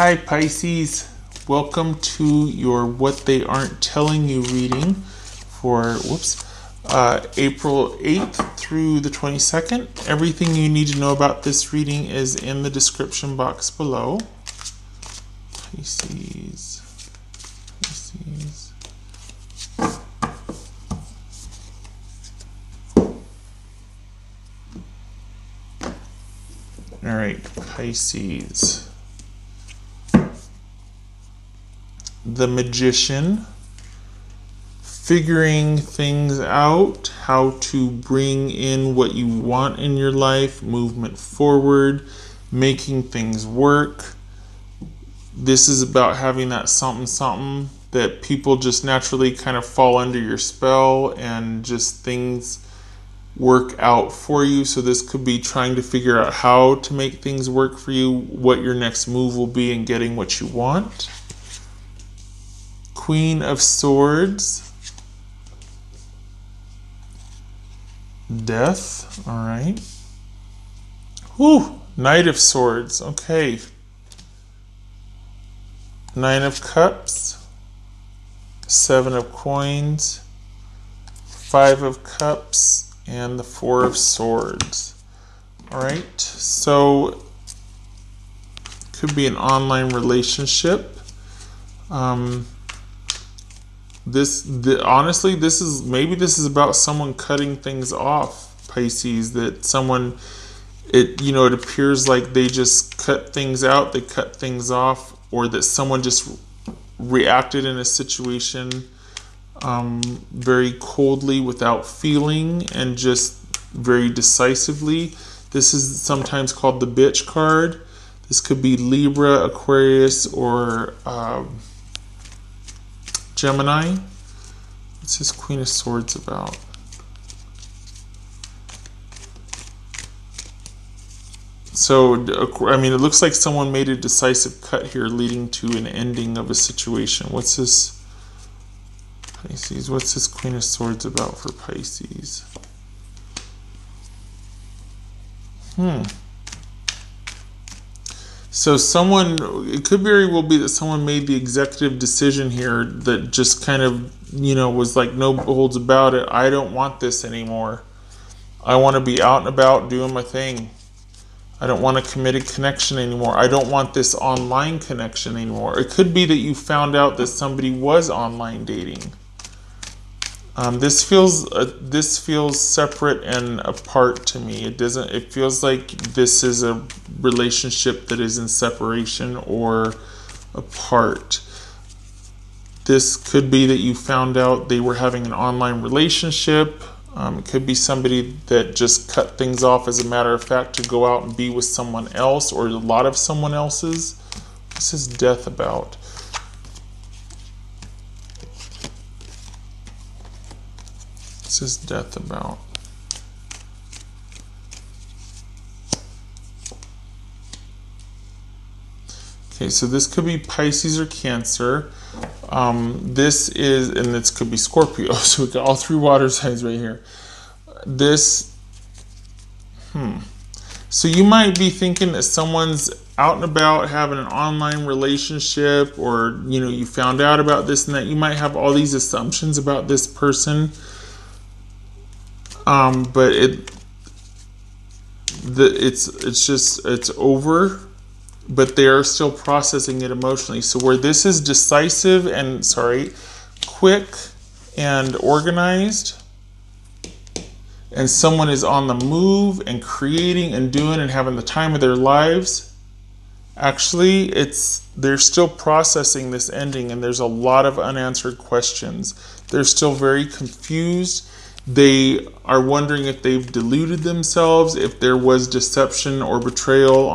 Hi Pisces, welcome to your What They Aren't Telling You reading for April 8th through the 22nd. Everything you need to know about this reading is in the description box below. Pisces. All right, Pisces. The Magician, figuring things out, how to bring in what you want in your life, movement forward, making things work. This is about having that something that people just naturally kind of fall under your spell and just things work out for you. So this could be trying to figure out how to make things work for you, what your next move will be in getting what you want. Queen of Swords, Death, all right. Knight of Swords, okay. Nine of Cups, Seven of Coins, Five of Cups, and the Four of Swords. All right, so could be an online relationship. Honestly, this is about someone cutting things off, Pisces. That someone, it appears like they just cut things out, they cut things off, or that someone just reacted in a situation very coldly, without feeling, and just very decisively. This is sometimes called the bitch card. This could be Libra, Aquarius, or Gemini. What's this Queen of Swords about? So, I mean, it looks like someone made a decisive cut here, leading to an ending of a situation. What's this, Pisces? What's this Queen of Swords about for Pisces? So it could very well be that someone made the executive decision here that just kind of, was like no holds about it. I don't want this anymore. I want to be out and about doing my thing. I don't want a committed connection anymore. I don't want this online connection anymore. It could be that you found out that somebody was online dating. This feels separate and apart to me. It feels like this is a relationship that is in separation or apart. This could be that you found out they were having an online relationship. It could be somebody that just cut things off, as a matter of fact, to go out and be with someone else, or a lot of someone else's. This is Death about. This is Death about. Okay, so this could be Pisces or Cancer. This could be Scorpio. So we got all three water signs right here. So you might be thinking that someone's out and about having an online relationship, or you found out about this and that. You might have all these assumptions about this person. But it's over, but they are still processing it emotionally. So where this is decisive and quick and organized, and someone is on the move and creating and doing and having the time of their lives, actually they're still processing this ending, and there's a lot of unanswered questions. They're still very confused. They are wondering if they've deluded themselves, if there was deception or betrayal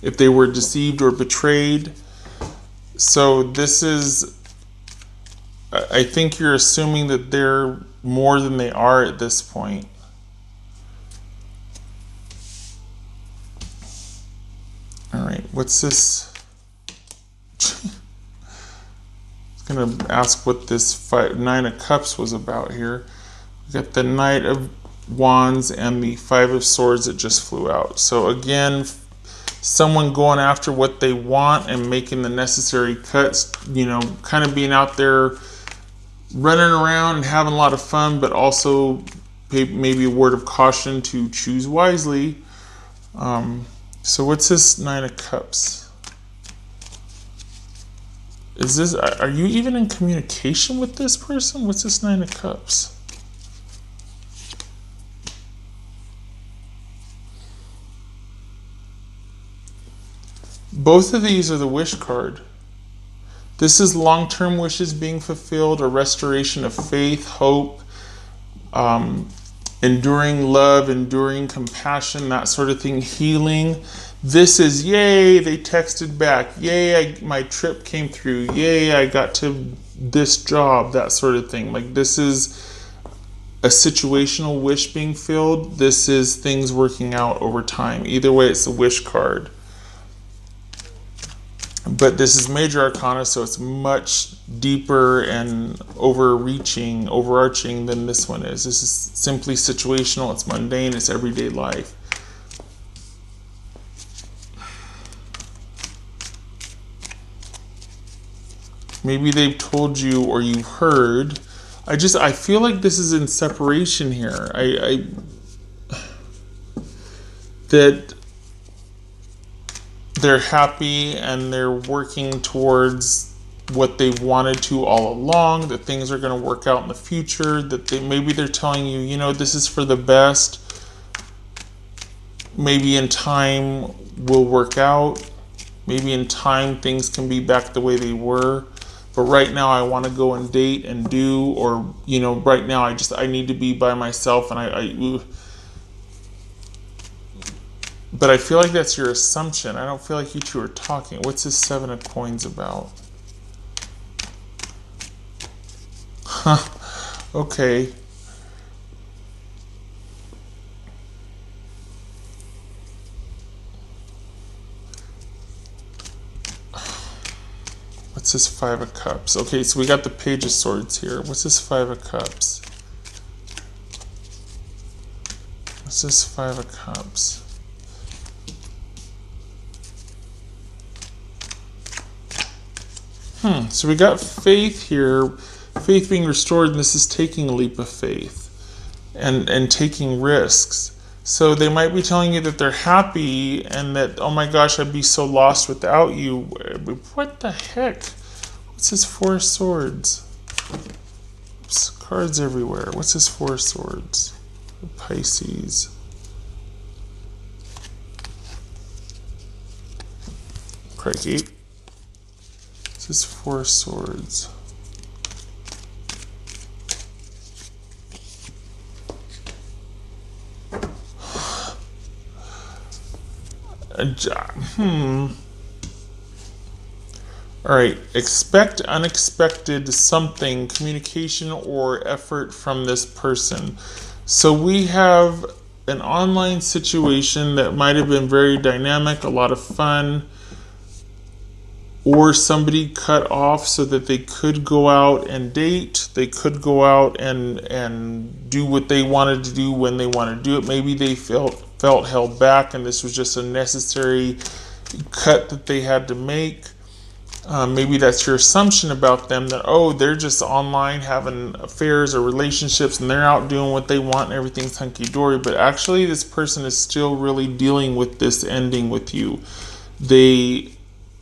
if they were deceived or betrayed. So I think you're assuming that they're more than they are at this point. All right, what's this? Going to ask what this Nine of Cups was about here. We got the Knight of Wands and the Five of Swords that just flew out. So again, someone going after what they want and making the necessary cuts, kind of being out there running around and having a lot of fun, but also maybe a word of caution to choose wisely. So what's this Nine of Cups? Are you even in communication with this person? What's this Nine of Cups? Both of these are the wish card. This is long-term wishes being fulfilled, a restoration of faith, hope, enduring love, enduring compassion, that sort of thing, healing. This is, yay, they texted back. Yay, my trip came through. Yay, I got to this job, that sort of thing. Like, this is a situational wish being filled. This is things working out over time. Either way, it's a wish card. But this is major arcana, so it's much deeper and overarching than this one is. This is simply situational, it's mundane, it's everyday life. Maybe they've told you or you've heard. I feel like this is in separation here. That they're happy and they're working towards what they've wanted to all along, that things are going to work out in the future, that maybe they're telling you, this is for the best. Maybe in time will work out. Maybe in time things can be back the way they were. But right now I want to go and date and do, or, right now I need to be by myself, and but I feel like that's your assumption. I don't feel like you two are talking. What's this Seven of Coins about? Huh. Okay. What's this Five of Cups? Okay, so we got the Page of Swords here. What's this Five of Cups? What's this Five of Cups? So we got faith here, faith being restored, and this is taking a leap of faith and taking risks. So they might be telling you that they're happy and that, oh my gosh, I'd be so lost without you. What the heck? What's this Four of Swords? Oops, cards everywhere. What's this Four of Swords? Pisces. Crikey. This is Four of Swords. All right. Expect unexpected something, communication or effort from this person. So we have an online situation that might have been very dynamic, a lot of fun, or somebody cut off so that they could go out and date, they could go out and do what they wanted to do when they wanted to do it. Maybe they felt held back and this was just a necessary cut that they had to make. Maybe that's your assumption about them, that, oh, they're just online having affairs or relationships and they're out doing what they want and everything's hunky-dory. But actually this person is still really dealing with this ending with you. They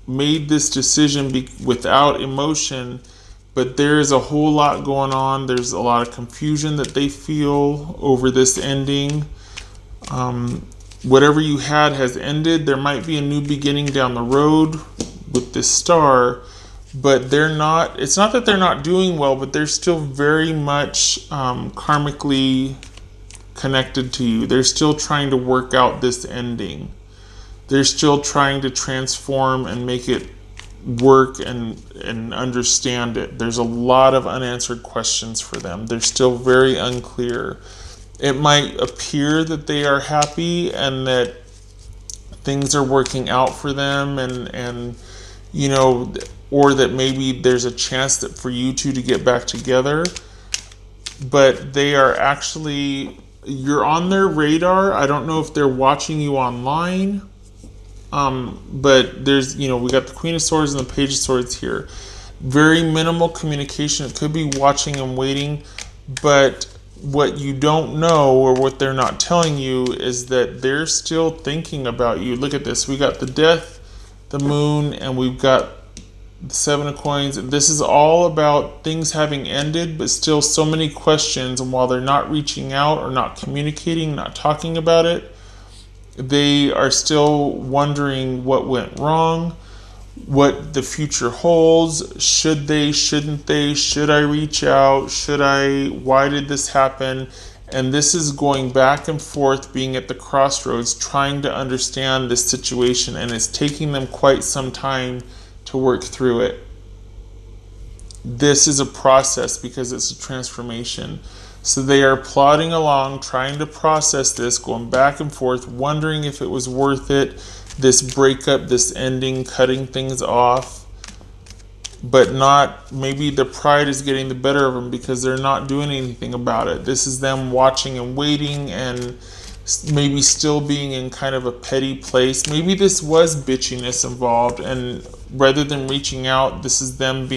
made this decision without emotion, but there's a whole lot going on. There's a lot of confusion that they feel over this ending. Whatever you had has ended. There might be a new beginning down the road with this Star, but it's not that they're not doing well, but they're still very much karmically connected to you. They're still trying to work out this ending. They're still trying to transform and make it work and understand it. There's a lot of unanswered questions for them. They're still very unclear. It might appear that they are happy and that things are working out for them and or that maybe there's a chance that for you two to get back together, but they are actually, you're on their radar. I don't know if they're watching you online. But there's, we got the Queen of Swords and the Page of Swords here. Very minimal communication. It could be watching and waiting, but what you don't know, or what they're not telling you, is that they're still thinking about you. Look at this. We got the Death, the Moon, and we've got the Seven of Coins. This is all about things having ended, but still so many questions. And while they're not reaching out or not communicating, not talking about it, they are still wondering what went wrong, what the future holds. Should they, shouldn't they? Should I reach out? Should I? Why did this happen? And this is going back and forth, being at the crossroads, trying to understand this situation, and it's taking them quite some time to work through it. This is a process because it's a transformation. So they are plodding along, trying to process this, going back and forth, wondering if it was worth it, this breakup, this ending, cutting things off. But not, maybe the pride is getting the better of them because they're not doing anything about it. This is them watching and waiting, and maybe still being in kind of a petty place. Maybe this was bitchiness involved, and rather than reaching out, this is them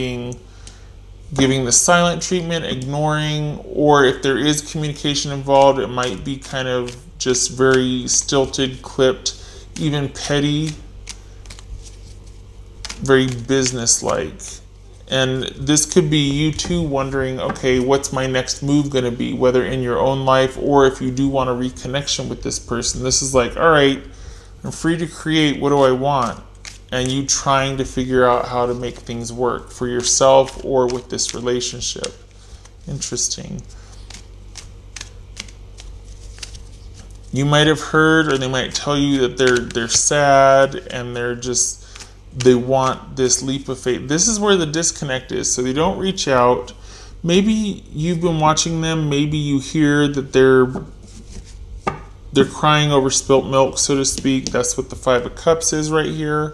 giving the silent treatment, ignoring, or if there is communication involved, it might be kind of just very stilted, clipped, even petty, very business-like. And this could be you too wondering, okay, what's my next move going to be, whether in your own life or if you do want a reconnection with this person. This is like, all right, I'm free to create. What do I want? And you trying to figure out how to make things work for yourself or with this relationship. Interesting. You might have heard, or they might tell you that they're sad and they want this leap of faith. This is where the disconnect is. So they don't reach out. Maybe you've been watching them. Maybe you hear that they're crying over spilt milk, so to speak. That's what the Five of Cups is right here.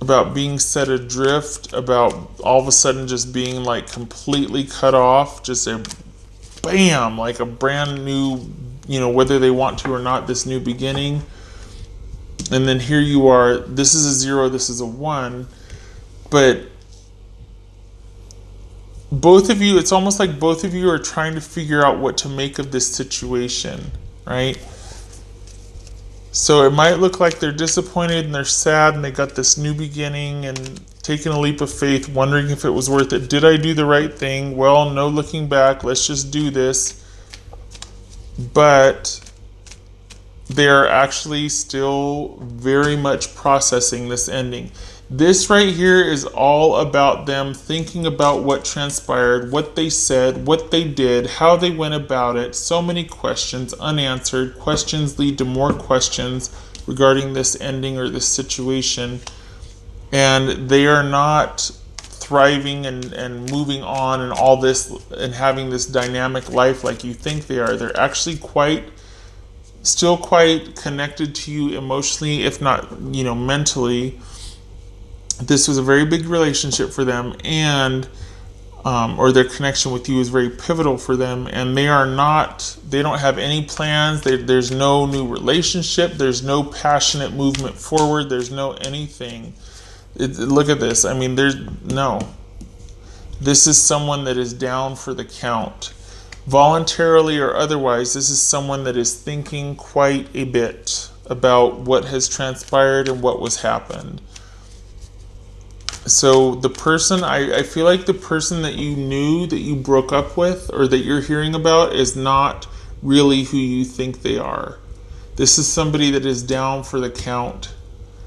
About being set adrift, about all of a sudden just being like completely cut off, just a bam, like a brand new, whether they want to or not, this new beginning. And then here you are, this is a 0, this is a 1, but both of you, it's almost like both of you are trying to figure out what to make of this situation, right? So it might look like they're disappointed and they're sad and they got this new beginning and taking a leap of faith, wondering if it was worth it. Did I do the right thing? Well, no looking back. Let's just do this. But they're actually still very much processing this ending. This right here is all about them thinking about what transpired, what they said, what they did, how they went about it. So many questions unanswered. Questions lead to more questions regarding this ending or this situation. And they are not thriving and moving on and all this and having this dynamic life like you think they are. They're actually still quite connected to you emotionally, if not, mentally. This was a very big relationship for them, and or their connection with you is very pivotal for them, and they don't have any plans. There's no new relationship. There's no passionate movement forward. There's no anything. Look at this. I mean, there's no. This is someone that is down for the count. Voluntarily or otherwise, this is someone that is thinking quite a bit about what has transpired and what was happened. So the person, I feel like the person that you knew that you broke up with or that you're hearing about is not really who you think they are. This is somebody that is down for the count.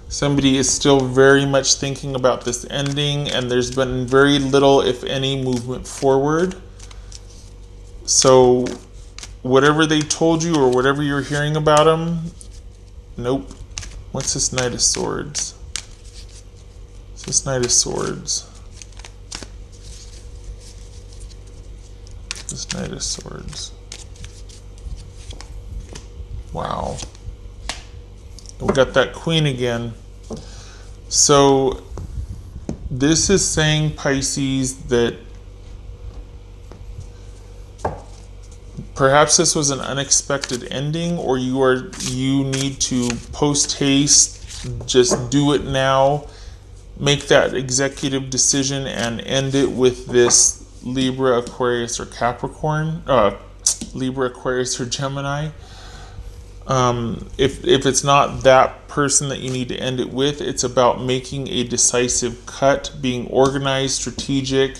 Somebody is still very much thinking about this ending, and there's been very little, if any, movement forward. So whatever they told you or whatever you're hearing about them, nope. What's this Knight of Swords? This Knight of Swords. This Knight of Swords. Wow. We got that Queen again. So this is saying, Pisces, that Perhaps this was an unexpected ending, or you need to post haste, just do it now, make that executive decision and end it with this Libra, Aquarius, or Capricorn, Libra, Aquarius, or Gemini. If it's not that person that you need to end it with, it's about making a decisive cut, being organized, strategic,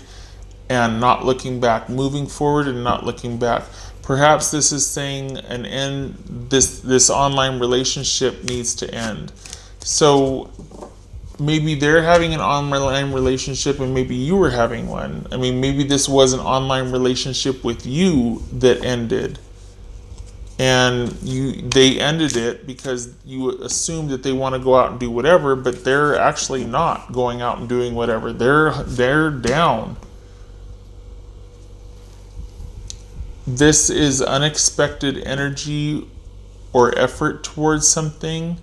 and not looking back, moving forward and not looking back. Perhaps this is saying an end. This online relationship needs to end. So maybe they're having an online relationship and maybe you were having one. I mean, maybe this was an online relationship with you that ended. And they ended it because you assumed that they want to go out and do whatever, but they're actually not going out and doing whatever. They're down. This is unexpected energy or effort towards something.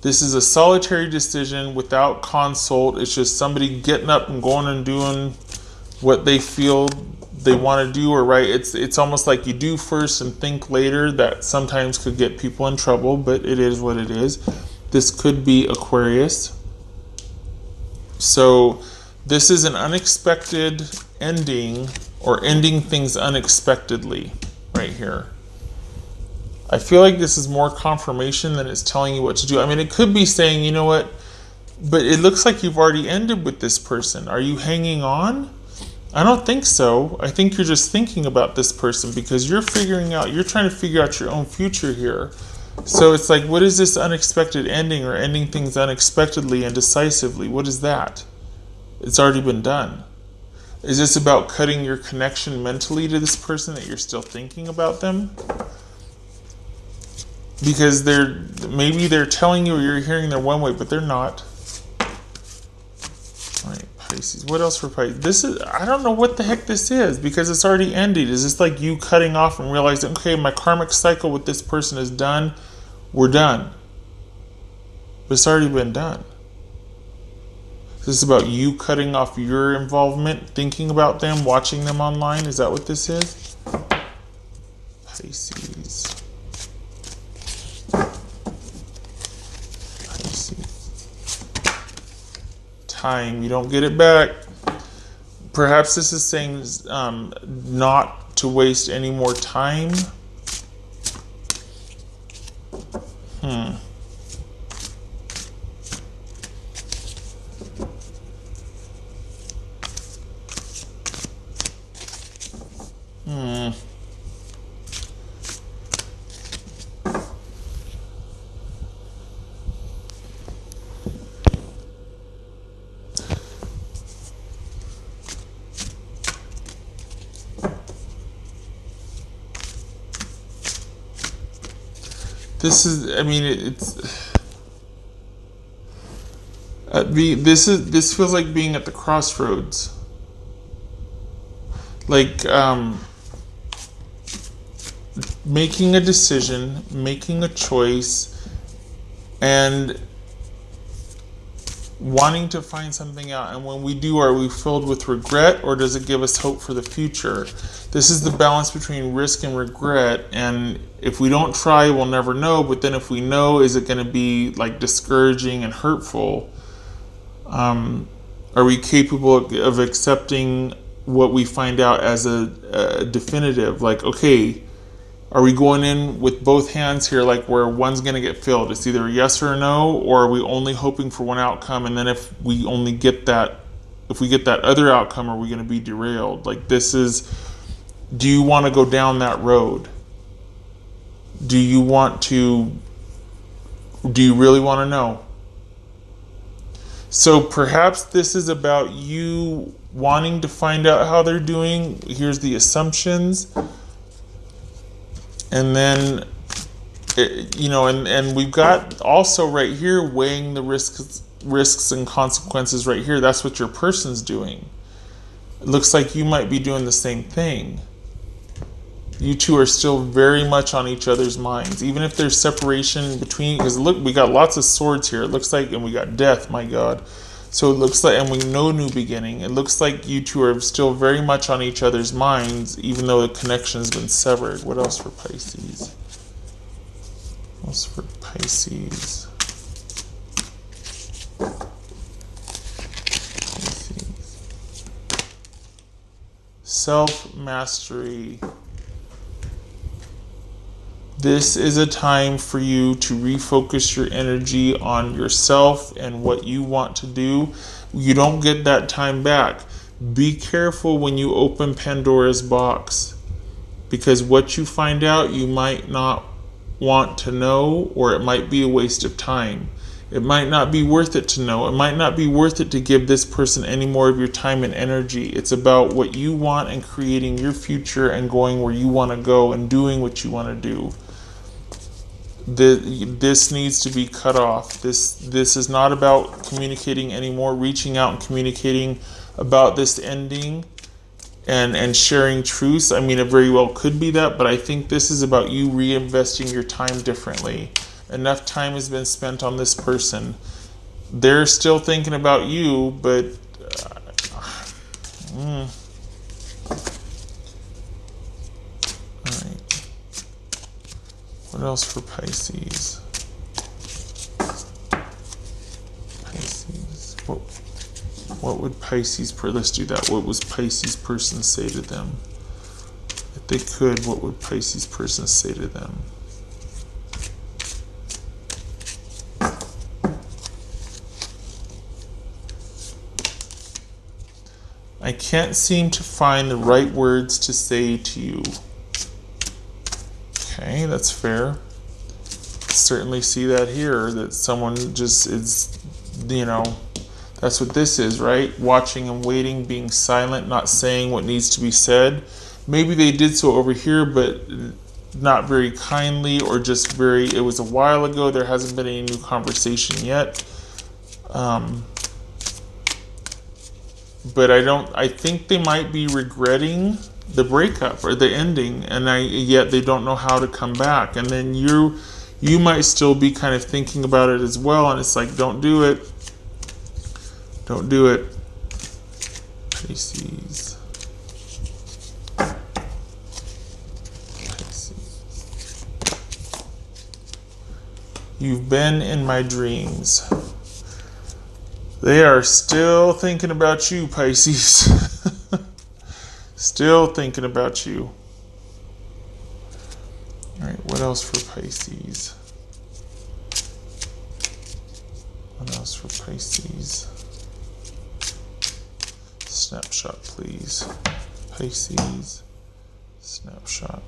This is a solitary decision without consult. It's just somebody getting up and going and doing what they feel they want to do, or right. It's almost like you do first and think later. That sometimes could get people in trouble, but it is what it is. This could be Aquarius. So this is an unexpected ending, or ending things unexpectedly right here. I feel like this is more confirmation than it's telling you what to do. I mean, it could be saying, you know what, but it looks like you've already ended with this person. Are you hanging on? I don't think so. I think you're just thinking about this person because you're trying to figure out your own future here. So it's like, what is this unexpected ending, or ending things unexpectedly and decisively? What is that? It's already been done. Is this about cutting your connection mentally to this person that you're still thinking about them? Because maybe they're telling you, or you're hearing they're one way, but they're not. All right, Pisces. What else for Pisces? I don't know what the heck this is, because it's already ended. Is this like you cutting off and realizing, okay, my karmic cycle with this person is done. We're done. But it's already been done. This is about you cutting off your involvement, thinking about them, watching them online. Is that what this is? Pisces. Time. You don't get it back. Perhaps this is saying not to waste any more time. This is, I mean, this feels like being at the crossroads. Like, making a decision, making a choice, and wanting to find something out. And when we do, are we filled with regret, or does it give us hope for the future? This is the balance between risk and regret. And if we don't try, we'll never know. But then if we know, is it going to be like discouraging and hurtful? Are we capable of accepting what we find out as a definitive? Like, okay, are we going in with both hands here, like where one's going to get filled? It's either a yes or a no, or are we only hoping for one outcome? And then if we get that other outcome, are we going to be derailed? Like, this is, do you want to go down that road? Do you really want to know? So perhaps this is about you wanting to find out how they're doing. Here's the assumptions. And then, and we've got also right here weighing the risks and consequences right here. That's what your person's doing. It looks like you might be doing the same thing. You two are still very much on each other's minds, even if there's separation between, because look, we got lots of swords here. It looks like, and we got death, my God. So it looks like, and we know new beginning, it looks like you two are still very much on each other's minds, even though the connection has been severed. What else for Pisces? What else for Pisces? Self-mastery. This is a time for you to refocus your energy on yourself and what you want to do. You don't get that time back. Be careful when you open Pandora's box, because what you find out you might not want to know, or it might be a waste of time. It might not be worth it to know. It might not be worth it to give this person any more of your time and energy. It's about what you want and creating your future and going where you want to go and doing what you want to do. This needs to be cut off. This is not about communicating anymore, reaching out and communicating about this ending and sharing truths. I mean, it very well could be that, but I think this is about you reinvesting your time differently. Enough time has been spent on this person. They're still thinking about you, but all right. What else for Pisces? Pisces. What would Pisces? Let's do that. What was Pisces person say to them? If they could, what would Pisces person say to them? I can't seem to find the right words to say to you. Okay, that's fair. Certainly see that here, that someone just is, that's what this is, right? Watching and waiting, being silent, not saying what needs to be said. Maybe they did so over here, but not very kindly, or just it was a while ago. There hasn't been any new conversation yet. But I think they might be regretting the breakup or the ending, and yet they don't know how to come back. And then you might still be kind of thinking about it as well, and it's like, don't do it. Don't do it. Pisces. You've been in my dreams. They are still thinking about you, Pisces. Still thinking about you. All right, what else for Pisces? What else for Pisces? Snapshot, please. Pisces. Snapshot.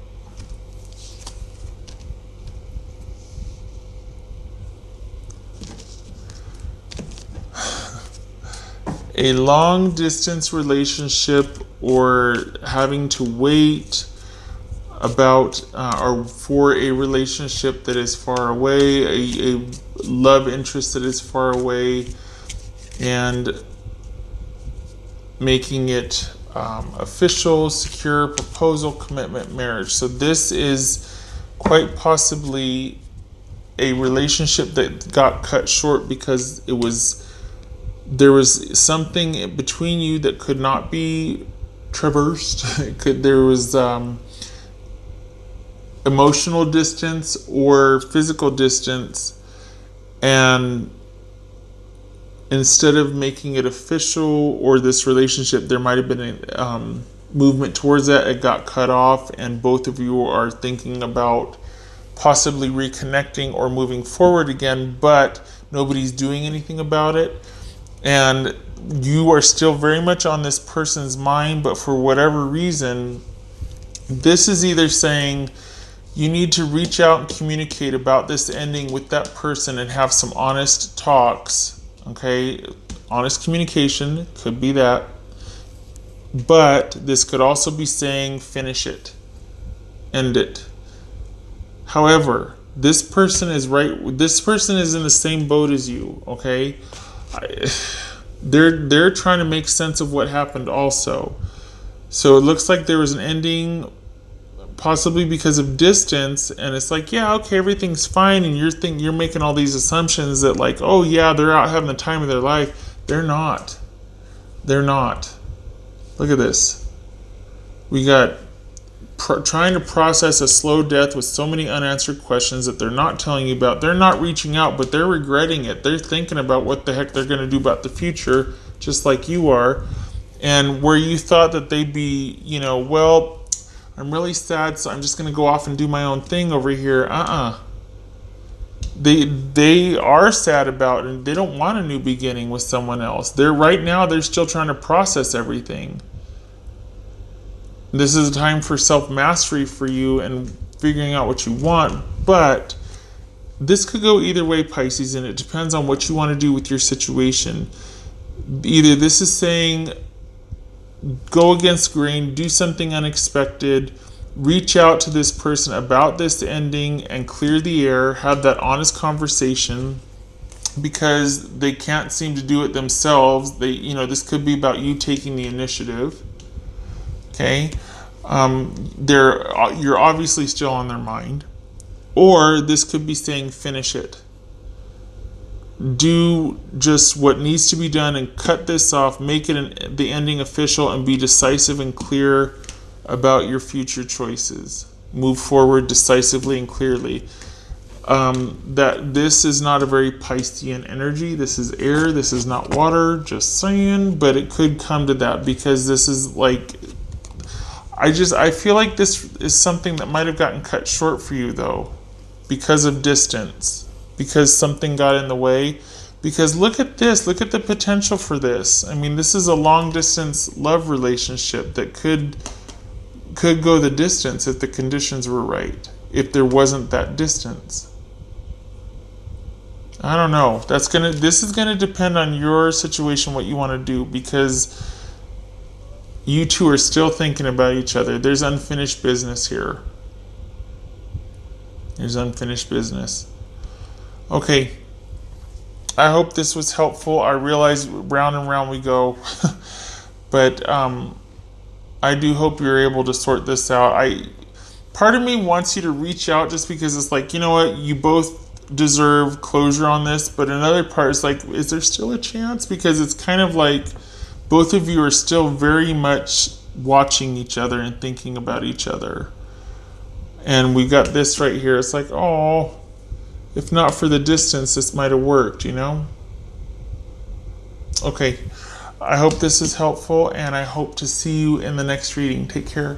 A long distance relationship, or having to wait about or for a relationship that is far away, a love interest that is far away, and making it official, secure, proposal, commitment, marriage. So this is quite possibly a relationship that got cut short because there was something between you that could not be traversed. There was emotional distance or physical distance, and instead of making it official or this relationship, there might have been a movement towards that. It got cut off, and both of you are thinking about possibly reconnecting or moving forward again, but nobody's doing anything about it. And you are still very much on this person's mind, but for whatever reason, this is either saying you need to reach out and communicate about this ending with that person and have some honest talks, okay? Honest communication, could be that. But this could also be saying finish it, end it. However, this person is in the same boat as you, okay? They're trying to make sense of what happened also. So it looks like there was an ending, possibly because of distance, and it's like, yeah, okay, everything's fine, and you're making all these assumptions that, like, oh yeah, they're out having the time of their life. They're not. They're not. Look at this. We got trying to process a slow death with so many unanswered questions that they're not telling you about. They're not reaching out, but they're regretting it. They're thinking about what the heck they're going to do about the future, just like you are. And where you thought that they'd be, well, I'm really sad, so I'm just going to go off and do my own thing over here. They are sad about it, and they don't want a new beginning with someone else. They're still trying to process everything. This is a time for self-mastery for you and figuring out what you want, but this could go either way, Pisces, and it depends on what you want to do with your situation. Either this is saying go against grain, do something unexpected, reach out to this person about this ending and clear the air, have that honest conversation, because they can't seem to do it themselves. This could be about you taking the initiative. Okay, you're obviously still on their mind, or this could be saying finish it. Do just what needs to be done and cut this off. Make it the ending official and be decisive and clear about your future choices. Move forward decisively and clearly. That this is not a very Piscean energy. This is air. This is not water. Just saying, but it could come to that because this is like. I feel like this is something that might have gotten cut short for you, though, because of distance, because something got in the way. Because look at this, look at the potential for this. I mean, this is a long distance love relationship that could go the distance if the conditions were right, if there wasn't that distance. I don't know. This is gonna depend on your situation, what you want to do, because you two are still thinking about each other. There's unfinished business here. There's unfinished business. Okay. I hope this was helpful. I realize round and round we go. But I do hope you're able to sort this out. Part of me wants you to reach out just because it's like, you know what, you both deserve closure on this. But another part is like, is there still a chance? Because it's kind of like both of you are still very much watching each other and thinking about each other. And we got this right here. It's like, oh, if not for the distance, this might have worked, Okay. I hope this is helpful, and I hope to see you in the next reading. Take care.